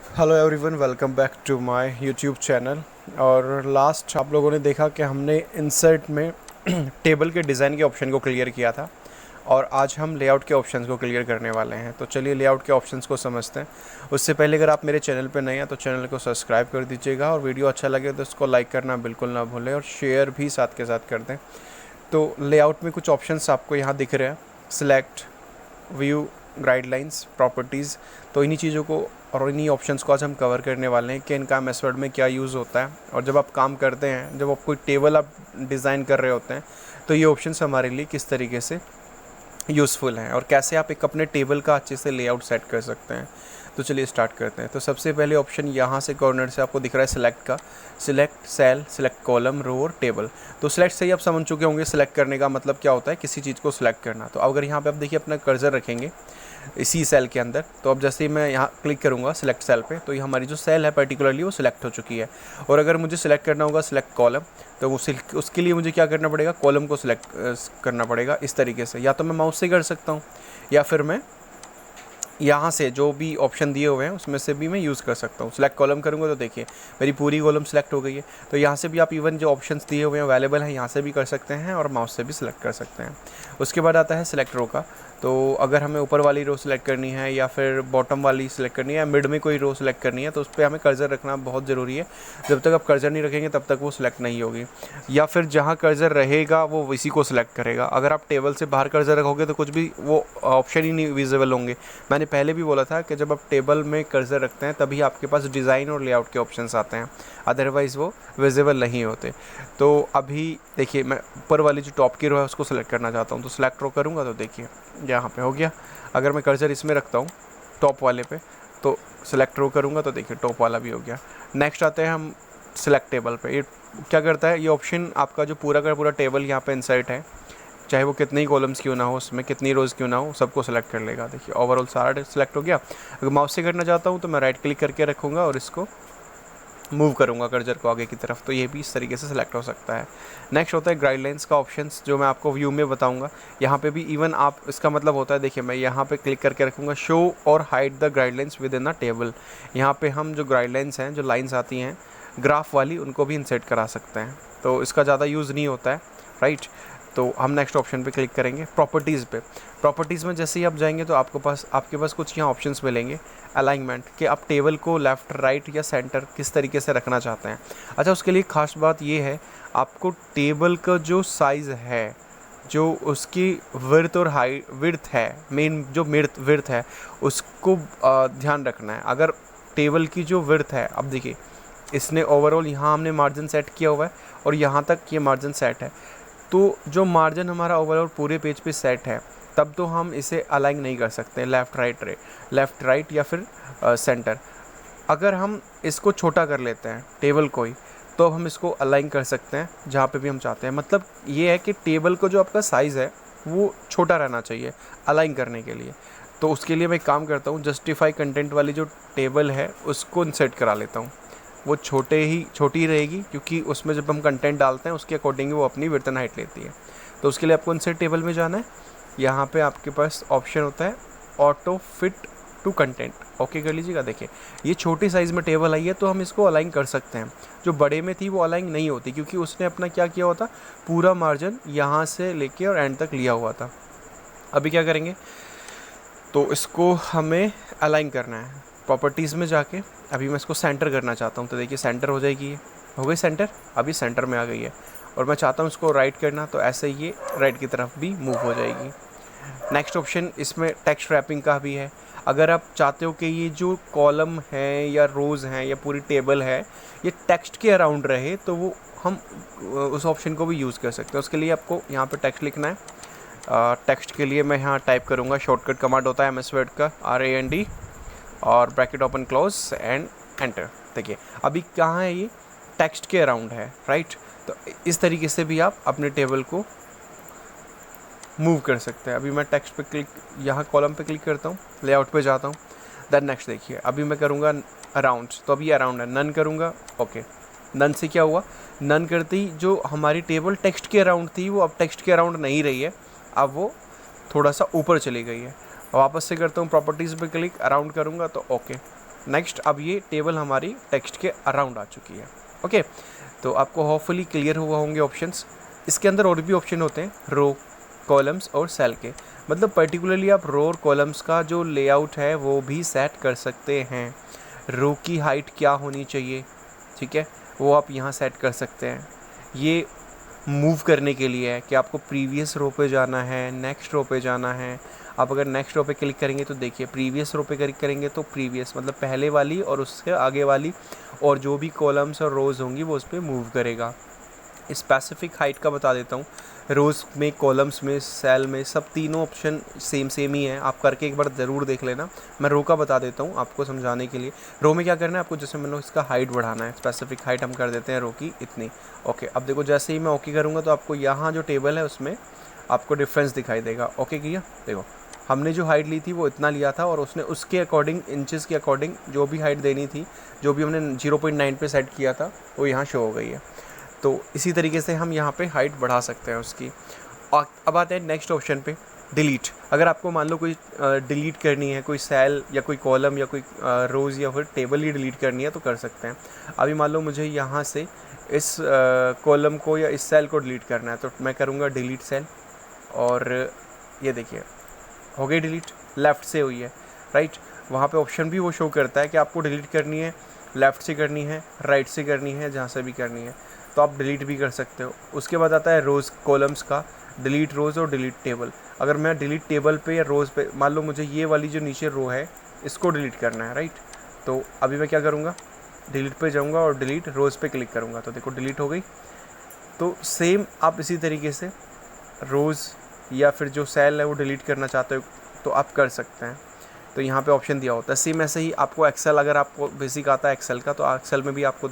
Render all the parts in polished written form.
Hello everyone, welcome back to my YouTube channel. और last आप लोगों ने देखा कि हमने इंसर्ट में टेबल के डिज़ाइन के ऑप्शन को क्लियर किया था और आज हम लेआउट के ऑप्शंस को क्लियर करने वाले हैं। तो चलिए लेआउट के ऑप्शंस को समझते हैं। उससे पहले अगर आप मेरे चैनल पर नए हैं तो चैनल को सब्सक्राइब कर दीजिएगा और वीडियो अच्छा लगे तो इसको लाइक करना बिल्कुल ना भूलें और शेयर भी साथ के साथ कर दें। तो लेआउट में कुछ ऑप्शंस आपको यहाँ दिख रहे हैं, सिलेक्ट, व्यू, गाइडलाइंस, प्रॉपर्टीज़। तो इन्हीं चीज़ों को और इन्हीं ऑप्शंस को आज हम कवर करने वाले हैं कि इनका मेथड में क्या यूज़ होता है। और जब आप काम करते हैं, जब आप कोई टेबल आप डिज़ाइन कर रहे होते हैं, तो ये ऑप्शंस हमारे लिए किस तरीके से यूज़फुल हैं और कैसे आप एक अपने टेबल का अच्छे से लेआउट सेट कर सकते हैं। तो चलिए स्टार्ट करते हैं। तो सबसे पहले ऑप्शन यहाँ से कॉर्नर से आपको दिख रहा है सिलेक्ट का। सिलेक्ट सेल, सिलेक्ट कॉलम, रो और टेबल। तो सिलेक्ट से ही आप समझ चुके होंगे सिलेक्ट करने का मतलब क्या होता है, किसी चीज़ को सिलेक्ट करना। तो अगर यहाँ पे आप देखिए अपना कर्सर रखेंगे इसी सेल के अंदर, तो अब जैसे ही मैं यहाँ क्लिक करूँगा सिलेक्ट सेल पे, तो ये हमारी जो सेल है पर्टिकुलरली वो सिलेक्ट हो चुकी है। और अगर मुझे सिलेक्ट करना होगा सिलेक्ट कॉलम, तो उसके लिए मुझे क्या करना पड़ेगा, कॉलम को सिलेक्ट करना पड़ेगा इस तरीके से। या तो मैं माउस से कर सकता हूँ या फिर मैं यहाँ से जो भी ऑप्शन दिए हुए हैं उसमें से भी मैं यूज़ कर सकता हूँ। सिलेक्ट कॉलम करूँगा तो देखिए मेरी पूरी कॉलम सिलेक्ट हो गई है। तो यहाँ से भी आप इवन जो ऑप्शंस दिए हुए हैं अवेलेबल हैं, यहाँ से भी कर सकते हैं और माउस से भी सिलेक्ट कर सकते हैं। उसके बाद आता है सिलेक्ट रो का। तो अगर हमें ऊपर वाली रो सिलेक्ट करनी है या फिर बॉटम वाली सिलेक्ट करनी है या मिड में कोई रो सिलेक्ट करनी है, तो उस पर हमें कर्सर रखना बहुत ज़रूरी है। जब तक आप कर्सर नहीं रखेंगे तब तक वो सिलेक्ट नहीं होगी, या फिर जहाँ कर्सर रहेगा वो इसी को सिलेक्ट करेगा। अगर आप टेबल से बाहर कर्सर रखोगे तो कुछ भी वो ऑप्शन ही नहीं विजिबल होंगे। मैंने पहले भी बोला था कि जब आप टेबल में कर्सर रखते हैं तभी आपके पास डिज़ाइन और लेआउट के ऑप्शंस आते हैं, अदरवाइज़ वो विजिबल नहीं होते। तो अभी देखिए मैं ऊपर वाली जो टॉप की रो है उसको सिलेक्ट करना चाहता हूँ, तो सिलेक्ट रो करूँगा तो देखिए यहाँ पे हो गया। अगर मैं कर्सर इसमें रखता हूँ टॉप वाले पे, तो सिलेक्ट रो करूँगा तो देखिए टॉप वाला भी हो गया। नेक्स्ट आते हैं हम सिलेक्ट टेबल पे। ये क्या करता है, ये ऑप्शन आपका जो पूरा का पूरा टेबल यहाँ पे इंसर्ट है, चाहे वो कितने ही कॉलम्स क्यों ना हो, उसमें कितनी रोज़ क्यों ना हो, सबको सेलेक्ट कर लेगा। देखिए ओवरऑल सारा सेलेक्ट हो गया। अगर माउस से करना चाहता हूँ तो मैं राइट क्लिक करके रखूँगा और इसको मूव करूँगा कर्सर को आगे की तरफ, तो ये भी इस तरीके से सिलेक्ट हो सकता है। नेक्स्ट होता है गाइडलाइंस का ऑप्शंस, जो मैं आपको व्यू में बताऊँगा। यहाँ पे भी इवन आप, इसका मतलब होता है, देखिए मैं यहाँ पे क्लिक करके रखूँगा शो और hide the guidelines with in a table. यहाँ पे हम जो गाइडलाइंस हैं, जो लाइन्स आती हैं ग्राफ वाली, उनको भी इंसर्ट करा सकते हैं। तो इसका ज़्यादा यूज़ नहीं होता है, राइट। तो हम नेक्स्ट ऑप्शन पे क्लिक करेंगे प्रॉपर्टीज़ पे। प्रॉपर्टीज़ में जैसे ही आप जाएंगे तो आपके पास कुछ यहाँ ऑप्शंस मिलेंगे। अलाइनमेंट, कि आप टेबल को लेफ़्ट, राइट या सेंटर किस तरीके से रखना चाहते हैं। अच्छा, उसके लिए खास बात ये है, आपको टेबल का जो साइज़ है, जो उसकी विड्थ और विड्थ है, मेन जो विड्थ है उसको ध्यान रखना है। अगर टेबल की जो विड्थ है, अब देखिए इसने ओवरऑल यहाँ हमने मार्जिन सेट किया हुआ है और यहाँ तक ये मार्जिन सेट है, तो जो मार्जिन हमारा ओवरऑल पूरे पेज पे सेट है, तब तो हम इसे अलाइन नहीं कर सकते लेफ़्ट राइट या फिर सेंटर। अगर हम इसको छोटा कर लेते हैं टेबल को ही, तो हम इसको अलाइन कर सकते हैं जहाँ पे भी हम चाहते हैं। मतलब ये है कि टेबल को जो आपका साइज़ है वो छोटा रहना चाहिए अलाइन करने के लिए। तो उसके लिए मैं एक काम करता हूँ, जस्टिफाई कंटेंट वाली जो टेबल है उसको इंसर्ट करा लेता हूँ। वो छोटी रहेगी, क्योंकि उसमें जब हम कंटेंट डालते हैं उसके अकॉर्डिंग वो अपनी विड्थ एंड हाइट लेती है। तो उसके लिए आपको इंसर्ट टेबल में जाना है। यहाँ पे आपके पास ऑप्शन होता है auto fit to content, okay कर लीजिएगा। देखिए ये छोटी साइज़ में टेबल आई है तो हम इसको अलाइन कर सकते हैं। जो बड़े में थी वो अलाइन नहीं होती, क्योंकि उसने अपना क्या किया हुआ था, पूरा मार्जिन यहाँ से लेके और एंड तक लिया हुआ था। अभी क्या करेंगे, तो इसको हमें अलाइन करना है प्रॉपर्टीज़ में जाके। अभी मैं इसको सेंटर करना चाहता हूँ, तो देखिए सेंटर हो जाएगी, ये हो गई सेंटर, अभी सेंटर में आ गई है। और मैं चाहता हूँ इसको राइट करना, तो ऐसे ये राइट की तरफ भी मूव हो जाएगी। नेक्स्ट ऑप्शन इसमें टेक्स्ट रैपिंग का भी है। अगर आप चाहते हो कि ये जो कॉलम है या रोज़ हैं या पूरी टेबल है ये टेक्स्ट के अराउंड रहे, तो वो हम उस ऑप्शन को भी यूज़ कर सकते हैं। उसके लिए आपको यहाँ पे टेक्स्ट लिखना है। टेक्स्ट के लिए मैं यहाँ टाइप करूँगा, शॉर्टकट कमांड होता है MS वर्ड का RAND, और bracket open close and enter. देखिए अभी कहाँ है, ये टेक्स्ट के अराउंड है, राइट। तो इस तरीके से भी आप अपने टेबल को मूव कर सकते हैं। अभी मैं टेक्स्ट पे क्लिक, यहाँ कॉलम पे क्लिक करता हूँ, लेआउट पे जाता हूँ, देन नेक्स्ट देखिए अभी मैं करूँगा अराउंड, तो अभी अराउंड है, नन करूँगा, ओके। नन से क्या हुआ, नन करते ही जो हमारी टेबल टेक्स्ट के अराउंड थी वो अब टेक्स्ट के अराउंड नहीं रही है, अब वो थोड़ा सा ऊपर चली गई है। वापस से करता हूँ प्रॉपर्टीज़ पे क्लिक, अराउंड करूँगा तो ओके। नेक्स्ट अब ये टेबल हमारी टेक्स्ट के अराउंड आ चुकी है। ओके, तो आपको होपफुली क्लियर हुआ होंगे ऑप्शंस। इसके अंदर और भी ऑप्शन होते हैं रो, कॉलम्स और सेल के, मतलब पर्टिकुलरली आप रो और कॉलम्स का जो लेआउट है वो भी सेट कर सकते हैं। रो की हाइट क्या होनी चाहिए, ठीक है, वो आप यहाँ सेट कर सकते हैं। ये मूव करने के लिए है कि आपको प्रीवियस रो पे जाना है, नेक्स्ट रो पे जाना है। आप अगर नेक्स्ट रो पे क्लिक करेंगे तो देखिए प्रीवियस रो पे क्लिक करेंगे तो प्रीवियस मतलब पहले वाली और उससे आगे वाली और जो भी कॉलम्स और रोज़ होंगी वो उस पर मूव करेगा। स्पेसिफिक हाइट का बता देता हूँ, रोज़ में, कॉलम्स में, सेल में, सब तीनों ऑप्शन सेम ही है। आप करके एक बार ज़रूर देख लेना। मैं रो का बता देता हूँ आपको समझाने के लिए। रो में क्या करना है आपको, जैसे मैंने इसका हाइट बढ़ाना है, स्पेसिफिक हाइट हम कर देते हैं रो की इतनी। ओके, अब देखो जैसे ही मैं ओके करूँगा तो आपको यहाँ जो टेबल है उसमें आपको डिफरेंस दिखाई देगा। ओके किया, देखो हमने जो हाइट ली थी वो इतना लिया था और उसने उसके अकॉर्डिंग, इंचेस के अकॉर्डिंग जो भी हाइट देनी थी, जो भी हमने 0.9 पे सेट किया था वो यहाँ शो हो गई है। तो इसी तरीके से हम यहाँ पे हाइट बढ़ा सकते हैं उसकी। और अब आते हैं नेक्स्ट ऑप्शन पे, डिलीट। अगर आपको मान लो कोई डिलीट करनी है, कोई सेल या कोई कॉलम या कोई रोज़ या फिर टेबल ही डिलीट करनी है तो कर सकते हैं। अभी मान लो मुझे यहाँ से इस कॉलम को या इस सेल को डिलीट करना है तो मैं करूँगा डिलीट सेल, और ये देखिए हो गई डिलीट, लेफ़्ट से हुई है, राइट। वहाँ पे ऑप्शन भी वो शो करता है कि आपको डिलीट करनी है लेफ़्ट से करनी है, राइट से करनी है, जहाँ से भी करनी है तो आप डिलीट भी कर सकते हो। उसके बाद आता है रोज़ कॉलम्स का, डिलीट रोज़ और डिलीट टेबल। अगर मैं डिलीट टेबल पे या रोज़ पे, मान लो मुझे ये वाली जो नीचे रो है इसको डिलीट करना है, राइट, तो अभी मैं क्या करूँगा, डिलीट पे जाऊँगा और डिलीट रोज़ पे क्लिक करूँगा तो देखो डिलीट हो गई। तो सेम आप इसी तरीके से रोज़ या फिर जो सेल है वो डिलीट करना चाहते हो तो आप कर सकते हैं। तो यहाँ पे ऑप्शन दिया होता है। सेम ऐसे ही आपको एक्सेल, अगर आपको बेसिक आता है एक्सेल का तो एक्सेल में भी आपको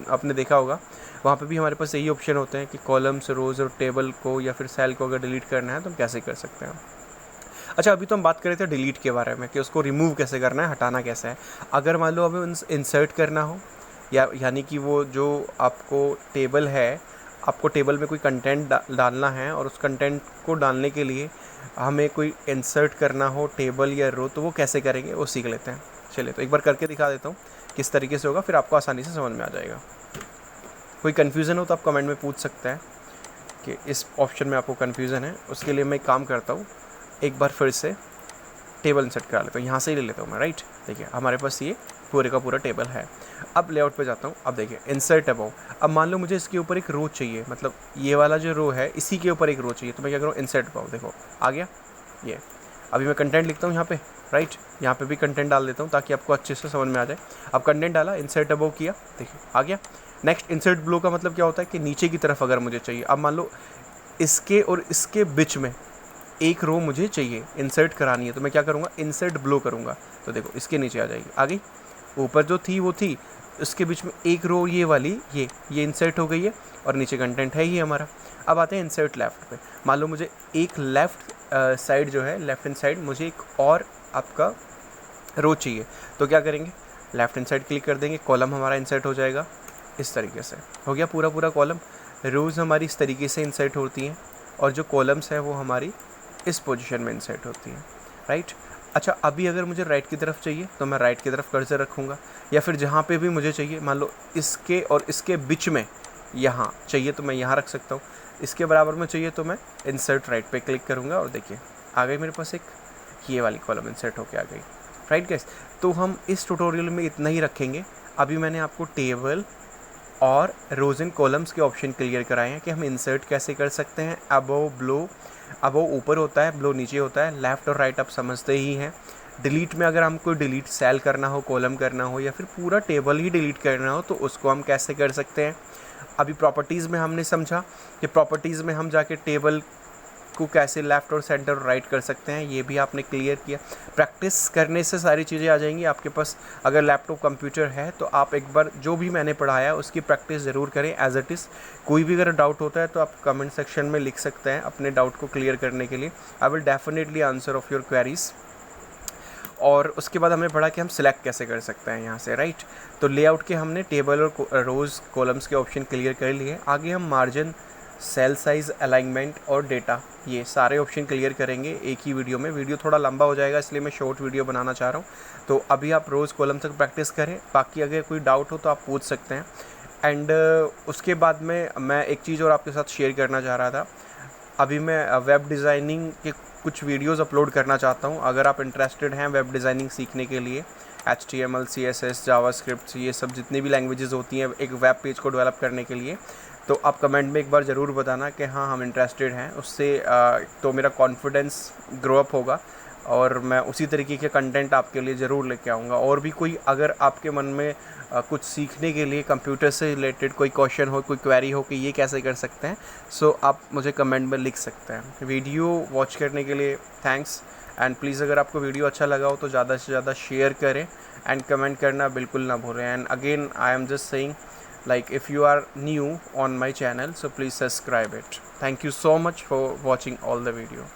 आपने देखा होगा, वहाँ पे भी हमारे पास यही ऑप्शन होते हैं कि कॉलम्स, रोज़ और टेबल को या फिर सेल को अगर डिलीट करना है तो हम कैसे कर सकते हैं। अच्छा, अभी तो हम बात कर रहे थे डिलीट के बारे में कि उसको रिमूव कैसे करना है, हटाना कैसे है। अगर मान लो हमें इंसर्ट करना हो, या यानी कि वो जो आपको टेबल है, आपको टेबल में कोई कंटेंट डालना है और उस कंटेंट को डालने के लिए हमें कोई इंसर्ट करना हो टेबल या रो, तो वो कैसे करेंगे वो सीख लेते हैं। चलिए तो एक बार करके दिखा देता हूँ किस तरीके से होगा, फिर आपको आसानी से समझ में आ जाएगा। कोई कन्फ्यूज़न हो तो आप कमेंट में पूछ सकते हैं कि इस ऑप्शन में आपको कन्फ्यूज़न है। उसके लिए मैं एक काम करता हूँ, एक बार फिर से टेबल इंसर्ट करा लेता हूँ, यहाँ से ही ले लेता हूँ मैं, राइट। देखिए हमारे पास ये पूरे का पूरा टेबल है। अब लेआउट पे जाता हूँ, अब देखिए इंसर्ट अबव। अब मान लो मुझे इसके ऊपर एक रो चाहिए, मतलब ये वाला जो रो है इसी के ऊपर एक रो चाहिए, तो मैं क्या करूँ, इंसर्ट अबव, देखो आ गया ये। अभी मैं कंटेंट लिखता हूँ यहाँ पे, राइट, यहाँ पे भी कंटेंट डाल देता हूँ ताकि आपको अच्छे से समझ में आ जाए। अब कंटेंट डाला, इंसर्ट अबव किया, देखिए आ गया। नेक्स्ट इंसर्ट बिलो का मतलब क्या होता है कि नीचे की तरफ अगर मुझे चाहिए, अब मान लो इसके और इसके बीच में एक रो मुझे चाहिए, इंसर्ट करानी है, तो मैं क्या करूँगा, इंसर्ट बिलो करूँगा, तो देखो इसके नीचे आ जाएगी, आ गई। ऊपर जो थी वो थी, उसके बीच में एक रो ये वाली, ये इंसर्ट हो गई है और नीचे कंटेंट है ही हमारा। अब आते हैं इंसर्ट लेफ्ट पे। मान लो मुझे एक लेफ़्ट साइड जो है, लेफ्ट हैंड साइड, मुझे एक और आपका रो चाहिए, तो क्या करेंगे, लेफ्ट हैंड साइड क्लिक कर देंगे, कॉलम हमारा इंसर्ट हो जाएगा। इस तरीके से हो गया पूरा कॉलम। रोज़ हमारी इस तरीके से इंसर्ट होती हैं और जो कॉलम्स हैं वो हमारी इस पोजीशन में इंसर्ट होती हैं, राइट। अच्छा, अभी अगर मुझे राइट की तरफ चाहिए तो मैं राइट की तरफ कर्सर रखूँगा, या फिर जहाँ पे भी मुझे चाहिए, मान लो इसके और इसके बीच में यहाँ चाहिए तो मैं यहाँ रख सकता हूँ, इसके बराबर में चाहिए तो मैं इंसर्ट राइट पे क्लिक करूँगा और देखिए आ गई मेरे पास एक ये वाली कॉलम इंसर्ट होके आ गई, राइट गाइस। तो हम इस ट्यूटोरियल में इतना ही रखेंगे। अभी मैंने आपको टेबल और रोज एंड कॉलम्स के ऑप्शन क्लियर कराए हैं कि हम इंसर्ट कैसे कर सकते हैं। अबव ब्लो, अबव ऊपर होता है, ब्लो नीचे होता है, लेफ़्ट और राइट आप समझते ही हैं। डिलीट में अगर हमको डिलीट सेल करना हो, कॉलम करना हो, या फिर पूरा टेबल ही डिलीट करना हो तो उसको हम कैसे कर सकते हैं। अभी प्रॉपर्टीज़ में हमने समझा कि प्रॉपर्टीज़ में हम जाके टेबल को कैसे लेफ़्ट और सेंटर और राइट कर सकते हैं, ये भी आपने क्लियर किया। प्रैक्टिस करने से सारी चीज़ें आ जाएंगी आपके पास। अगर लैपटॉप कंप्यूटर है तो आप एक बार जो भी मैंने पढ़ाया उसकी प्रैक्टिस ज़रूर करें एज इट इज़। कोई भी अगर डाउट होता है तो आप कमेंट सेक्शन में लिख सकते हैं अपने डाउट को क्लियर करने के लिए। I will definitely answer of your queries. और उसके बाद हमने पढ़ा कि हम सिलेक्ट कैसे कर सकते हैं यहाँ से, राइट। तो लेआउट के हमने टेबल और रोज़ कॉलम्स के ऑप्शन क्लियर कर लिए। आगे हम मार्जिन, सेल साइज़, अलाइनमेंट और डेटा, ये सारे ऑप्शन क्लियर करेंगे एक ही वीडियो में। वीडियो थोड़ा लंबा हो जाएगा इसलिए मैं शॉर्ट वीडियो बनाना चाह रहा हूँ। तो अभी आप रोज़ कॉलम तक प्रैक्टिस करें, बाकी अगर कोई डाउट हो तो आप पूछ सकते हैं। एंड उसके बाद में मैं एक चीज़ और आपके साथ शेयर करना चाह रहा था। अभी मैं वेब डिज़ाइनिंग के कुछ वीडियोस अपलोड करना चाहता हूँ। अगर आप इंटरेस्टेड हैं वेब डिज़ाइनिंग सीखने के लिए, HTML, CSS, जावास्क्रिप्ट, ये सब जितनी भी लैंग्वेजेस होती हैं एक वेब पेज को डेवलप करने के लिए, तो आप कमेंट में एक बार ज़रूर बताना कि हाँ हम इंटरेस्टेड हैं। उससे तो मेरा कॉन्फिडेंस ग्रो अप होगा और मैं उसी तरीके के कंटेंट आपके लिए ज़रूर लेके आऊँगा। और भी कोई अगर आपके मन में कुछ सीखने के लिए कंप्यूटर से रिलेटेड कोई क्वेश्चन हो, कोई क्वेरी हो कि ये कैसे कर सकते हैं, सो आप मुझे कमेंट में लिख सकते हैं। वीडियो वॉच करने के लिए थैंक्स। एंड प्लीज़ अगर आपको वीडियो अच्छा लगा हो तो ज़्यादा से ज़्यादा शेयर करें एंड कमेंट करना बिल्कुल ना भूलें। And again I am just saying, like if you are new on my channel, so please subscribe it. Thank you so much for watching all the video.